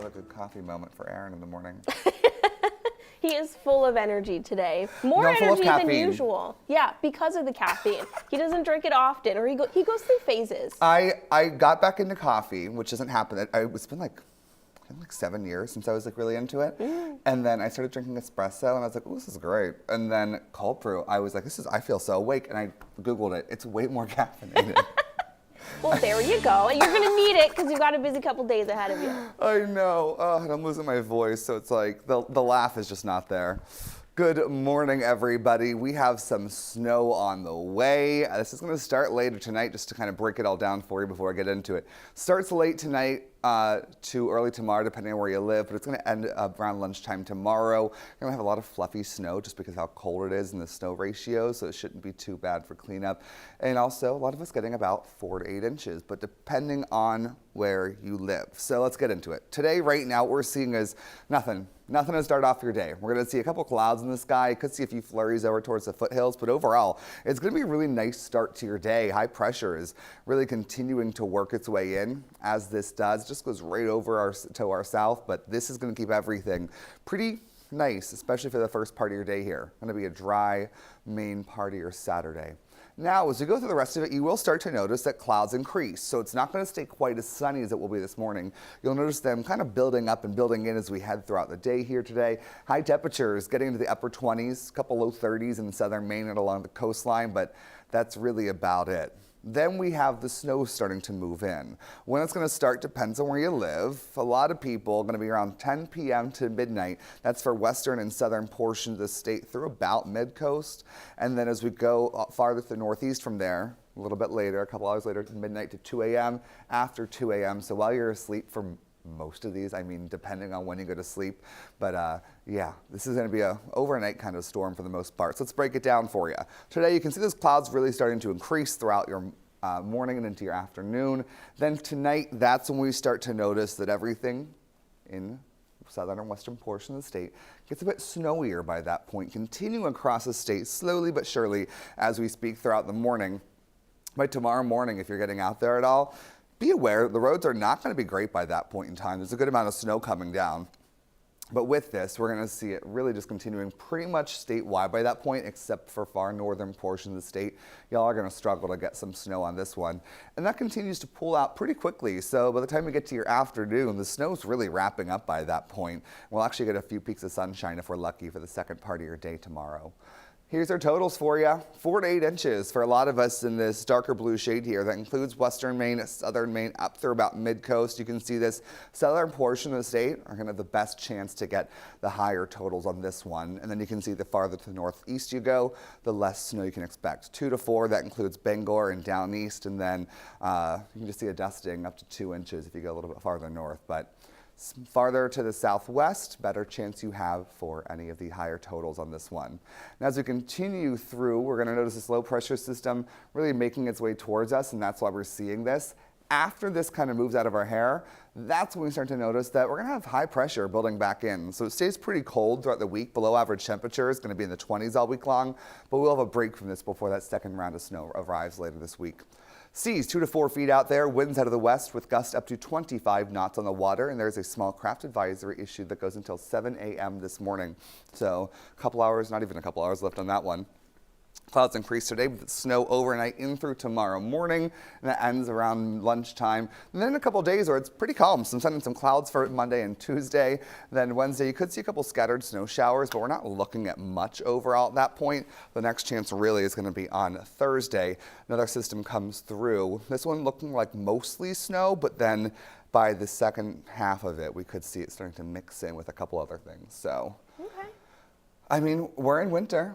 love a good coffee moment for Aaron in the morning. He is full of energy today. More energy than usual. Yeah, because of the caffeine. He doesn't drink it often, or he goes through phases. I got back into coffee, which doesn't happen. It's been like 7 years since I was like really into it. And then I started drinking espresso and I was like, oh, this is great. And then cold brew, I was like, I feel so awake. And I Googled it. It's way more caffeinated. Well, there you go. You're going to need it because you've got a busy couple days ahead of you. I know. And I'm losing my voice, so it's like the laugh is just not there. Good morning, everybody. We have some snow on the way. This is going to start later tonight, just to kind of break it all down for you before I get into it. Starts late tonight to early tomorrow, depending on where you live, but it's going to end around lunchtime tomorrow. We're going to have a lot of fluffy snow just because of how cold it is and the snow ratio, so it shouldn't be too bad for cleanup. And also, a lot of us getting about 4 to 8 inches, but depending on where you live. So let's get into it. Today, right now, what we're seeing is nothing. Nothing to start off your day. We're going to see a couple clouds in the sky. Could see a few flurries over towards the foothills, but overall, it's going to be a really nice start to your day. High pressure is really continuing to work its way in as this does. It just goes right over to our south, but this is going to keep everything pretty nice, especially for the first part of your day here. Going to be a dry Maine part of your Saturday. Now, as we go through the rest of it, you will start to notice that clouds increase. So it's not going to stay quite as sunny as it will be this morning. You'll notice them kind of building up and building in as we head throughout the day here today. High temperatures getting into the upper 20s, a couple low 30s in southern Maine and along the coastline, but that's really about it. Then we have the snow starting to move in. When it's going to start depends on where you live. A lot of people are going to be around 10 p.m. to midnight. That's for western and southern portions of the state through about mid-coast. And then as we go farther to the northeast from there, a little bit later, a couple hours later, to midnight to 2 a.m., after 2 a.m. So while you're asleep for most of these, I mean, depending on when you go to sleep. But yeah, this is going to be a overnight kind of storm for the most part. So let's break it down for you. Today, you can see those clouds really starting to increase throughout your morning and into your afternoon. Then tonight, that's when we start to notice that everything in southern and western portion of the state gets a bit snowier by that point, continuing across the state slowly but surely as we speak throughout the morning. By tomorrow morning, if you're getting out there at all, be aware the roads are not going to be great by that point in time. There's a good amount of snow coming down. But with this, we're going to see it really just continuing pretty much statewide by that point, except for far northern portions of the state. Y'all are going to struggle to get some snow on this one. And that continues to pull out pretty quickly. So by the time we get to your afternoon, the snow's really wrapping up by that point. We'll actually get a few peaks of sunshine if we're lucky for the second part of your day tomorrow. Here's our totals for you. 4 to 8 inches for a lot of us in this darker blue shade here. That includes western Maine, southern Maine, up through about mid-coast. You can see this southern portion of the state are going to have the best chance to get the higher totals on this one. And then you can see the farther to the northeast you go, the less snow you can expect. 2 to 4, that includes Bangor and down east. And then you can just see a dusting up to 2 inches if you go a little bit farther north. But farther to the southwest, better chance you have for any of the higher totals on this one. And as we continue through, we're going to notice this low pressure system really making its way towards us, and that's why we're seeing this. After this kind of moves out of our hair, that's when we start to notice that we're going to have high pressure building back in. So it stays pretty cold throughout the week. Below average temperature is going to be in the 20s all week long, but we'll have a break from this before that second round of snow arrives later this week. Seas 2 to 4 feet out there, winds out of the west with gusts up to 25 knots on the water, and there's a small craft advisory issued that goes until 7 a.m. this morning. So a couple hours, not even a couple hours left on that one. Clouds increase today with snow overnight in through tomorrow morning, and that ends around lunchtime. And then in a couple of days where it's pretty calm, some sun and some clouds for Monday and Tuesday. Then Wednesday, you could see a couple scattered snow showers, but we're not looking at much overall at that point. The next chance really is going to be on Thursday. Another system comes through. This one looking like mostly snow, but then by the second half of it, we could see it starting to mix in with a couple other things. So, okay. I mean, we're in winter.